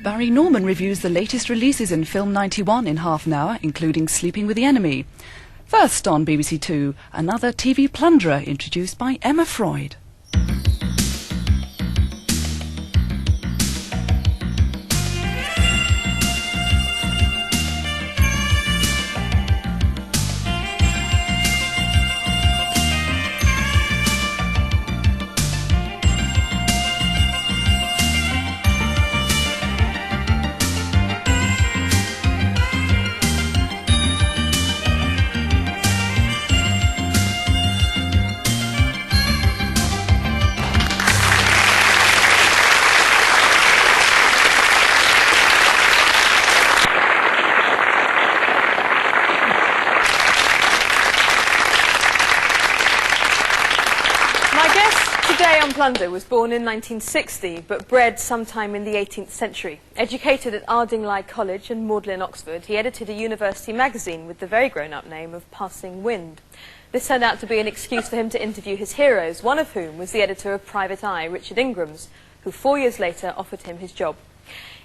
Barry Norman reviews the latest releases in Film 91 in half an hour, including Sleeping with the Enemy. First on BBC Two, another TV plunderer introduced by Emma Freud. My guest today on Plunder was born in 1960, but bred sometime in the 18th century. Educated at Ardingly College and Magdalen, Oxford, he edited a university magazine with the very grown-up name of Passing Wind. This turned out to be an excuse for him to interview his heroes, one of whom was the editor of Private Eye, Richard Ingrams, who 4 years later offered him his job.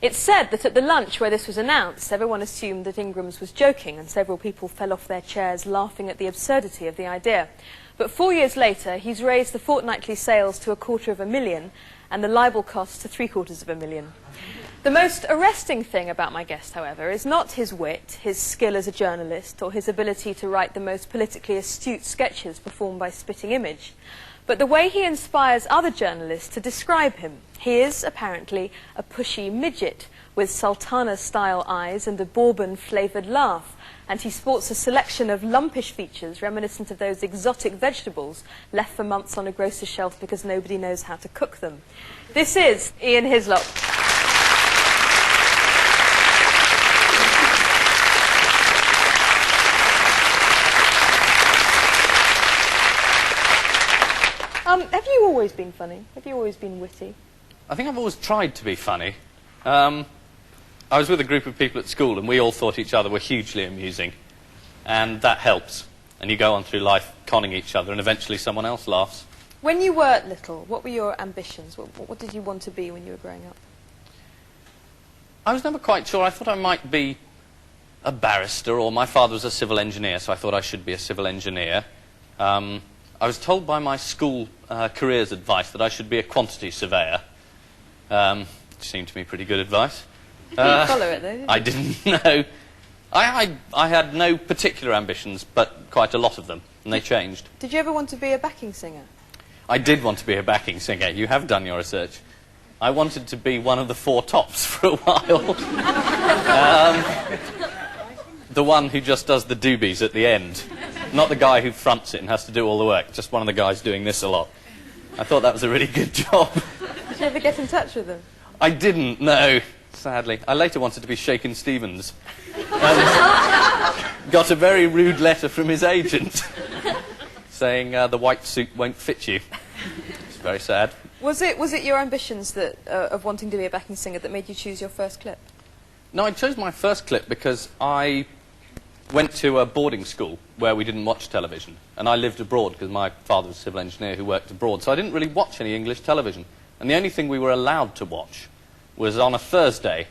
It's said that at the lunch where this was announced, everyone assumed that Ingrams was joking, and several people fell off their chairs laughing at the absurdity of the idea. But 4 years later, he's raised the fortnightly sales to $250,000 and the libel costs to $750,000. The most arresting thing about my guest, however, is not his wit, his skill as a journalist, or his ability to write the most politically astute sketches performed by Spitting Image, but the way he inspires other journalists to describe him. He is, apparently, a pushy midget with sultana-style eyes and a bourbon-flavoured laugh, and he sports a selection of lumpish features reminiscent of those exotic vegetables left for months on a grocer's shelf because nobody knows how to cook them. This is Ian Hislop. Have you always been funny? Have you always been witty? I think I've always tried to be funny. I was with a group of people at school and we all thought each other were hugely amusing. And that helps. And you go on through life conning each other and eventually someone else laughs. When you were little, what were your ambitions? What did you want to be when you were growing up? I was never quite sure. I thought I might be a barrister, or my father was a civil engineer, so I thought I should be a civil engineer. I was told by my school careers advice that I should be a quantity surveyor, which seemed to me pretty good advice. You didn't follow it, though, did you? I didn't know. I had no particular ambitions, but quite a lot of them, and they changed. Did you ever want to be a backing singer? I did want to be a backing singer. You have done your research. I wanted to be one of the Four Tops for a while. The one who just does the doobies at the end. Not the guy who fronts it and has to do all the work, just one of the guys doing this a lot. I thought that was a really good job. Did you ever get in touch with them? I didn't, no, sadly. I later wanted to be Shakin' Stevens. Got a very rude letter from his agent saying the white suit won't fit you. It's very sad. Was it your ambitions that, of wanting to be a backing singer that made you choose your first clip? No, I chose my first clip because I went to a boarding school where we didn't watch television. And I lived abroad because my father was a civil engineer who worked abroad. So I didn't really watch any English television. And the only thing we were allowed to watch was on a Thursday,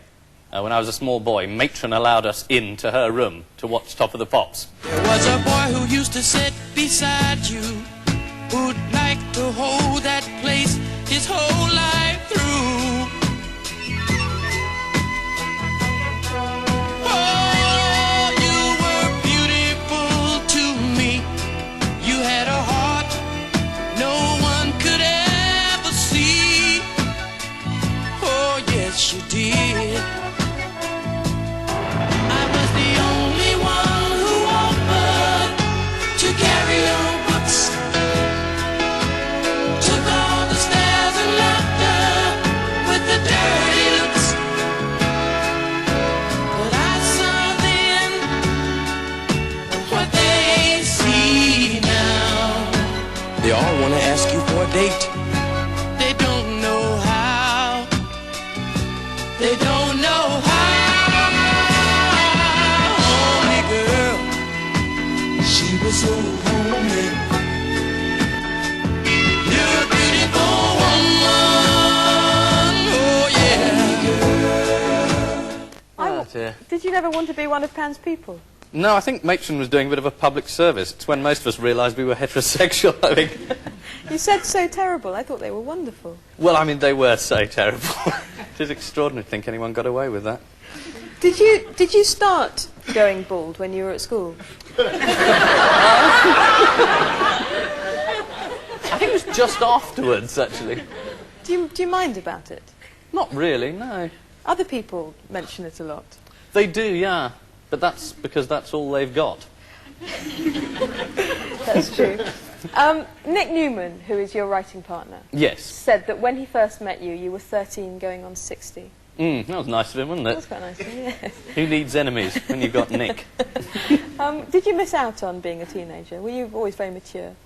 when I was a small boy, matron allowed us into her room to watch Top of the Pops. There was a boy who used to sit beside you, who'd like to hold that place his whole life through. Oh, you were beautiful to me. You had a heart no one could ever see. Oh, yes, you did. I was the only one who offered to carry your books. Took all the stares and laughter with the dirty looks. But I saw then what they see now. They all want to ask you for a date. They don't know how. They don't know how. Homely girl, she was so homely. You're a beautiful woman. Oh yeah. here. Did you never want to be one of Pan's people? No, I think Matron was doing a bit of a public service. It's when most of us realised we were heterosexual, I think. You said so terrible. I thought they were wonderful. Well, I mean, they were so terrible. It is extraordinary to think anyone got away with that. Did you start going bald when you were at school? I think it was just afterwards, actually. Do you mind about it? Not really, no. Other people mention it a lot. They do, yeah. But that's because that's all they've got. That's true. Nick Newman, who is your writing partner, Yes. said that when he first met you, you were 13 going on 60. That was nice of him, wasn't it? That was quite nice of him, yes. Who needs enemies when you've got Nick? Did you miss out on being a teenager? Were you always very mature?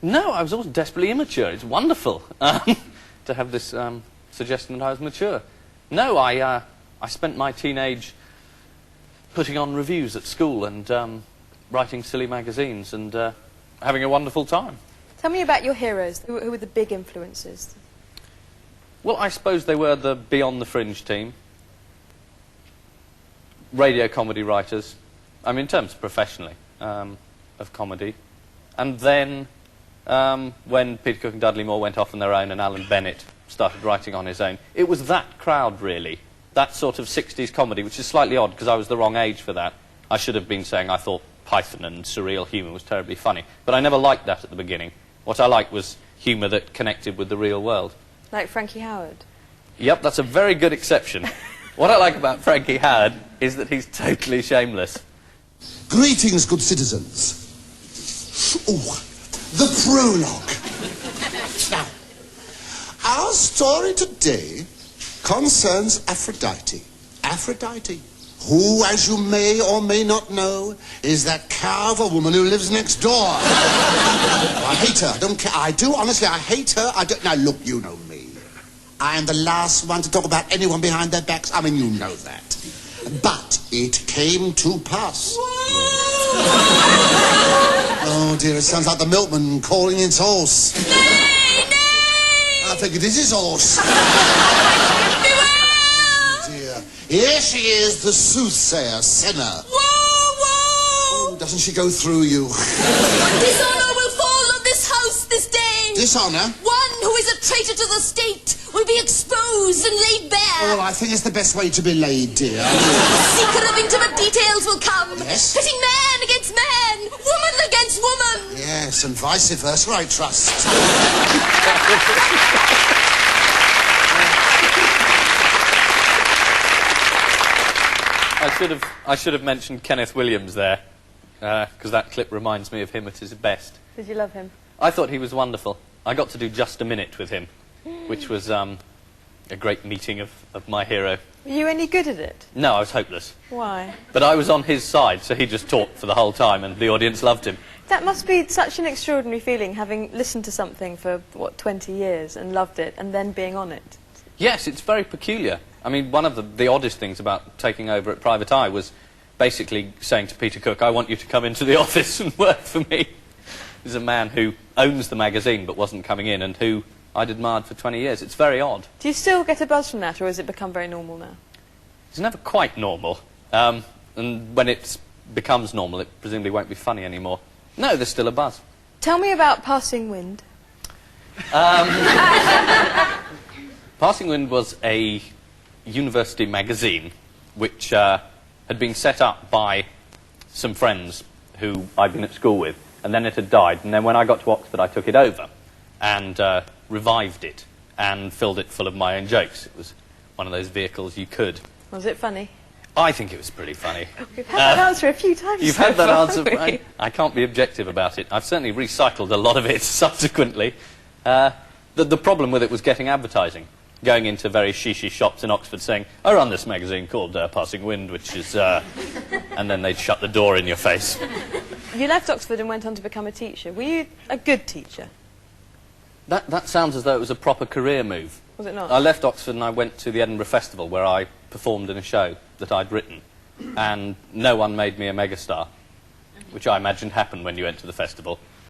No, I was always desperately immature. It's wonderful to have this suggestion that I was mature. No, I spent my teenage putting on reviews at school and writing silly magazines and having a wonderful time. Tell me about your heroes. Who were the big influences? Well, I suppose they were the Beyond the Fringe team, radio comedy writers, I mean in terms professionally, of comedy. And then when Peter Cook and Dudley Moore went off on their own and Alan Bennett started writing on his own, it was that crowd really, that sort of 60s comedy, which is slightly odd because I was the wrong age for that. I should have been saying I thought Python and surreal humour was terribly funny, but I never liked that at the beginning. What I liked was humour that connected with the real world. Like Frankie Howerd? Yep, that's a very good exception. What I like about Frankie Howerd is that he's totally shameless. Greetings, good citizens. Oh, the prologue. Now, our story today concerns Aphrodite. Aphrodite, who, as you may or may not know, is that cow of a woman who lives next door. I hate her. I don't care. I do, honestly, I hate her. I don't... Now, look, you know me. I am the last one to talk about anyone behind their backs. I mean, you know that. But it came to pass. Oh, dear, it sounds like the milkman calling its horse. Nay, nay! I think it is his horse. Oh, dear. Here she is, the soothsayer, Senna. Whoa, whoa! Oh, doesn't she go through you? Dishonour will fall on this house this day. Dishonour? One who is a traitor to the state will be exposed and laid bare. Oh, I think it's the best way to be laid, dear. The seeker of intimate details will come. Yes? Pitting man against man, woman against woman. Yes, and vice versa, I trust. I should have mentioned Kenneth Williams there, because that clip reminds me of him at his best. Did you love him? I thought he was wonderful. I got to do just a minute with him, which was a great meeting of my hero. Were you any good at it? No, I was hopeless. Why? But I was on his side, so he just talked for the whole time, and the audience loved him. That must be such an extraordinary feeling, having listened to something for, 20 years and loved it, and then being on it. Yes, it's very peculiar. I mean, one of the oddest things about taking over at Private Eye was basically saying to Peter Cook, I want you to come into the office and work for me. He's a man who owns the magazine but wasn't coming in and who I'd admired for 20 years. It's very odd. Do you still get a buzz from that, or has it become very normal now? It's never quite normal. And when it becomes normal, it presumably won't be funny anymore. No, there's still a buzz. Tell me about Passing Wind. Passing Wind was a university magazine which had been set up by some friends who I'd been at school with, and then it had died, and then when I got to Oxford I took it over and revived it and filled it full of my own jokes. It was one of those vehicles you could. Was it funny? I think it was pretty funny. We've had that answer a few times. You've so had that far, answer. haven't we? I can't be objective about it. I've certainly recycled a lot of it subsequently. The problem with it was getting advertising. Going into very shishy shops in Oxford saying, I run this magazine called Passing Wind, which is... and then they'd shut the door in your face. You left Oxford and went on to become a teacher. Were you a good teacher? That sounds as though it was a proper career move. Was it not? I left Oxford and I went to the Edinburgh Festival where I performed in a show that I'd written. And no one made me a megastar, which I imagined happened when you went to the festival.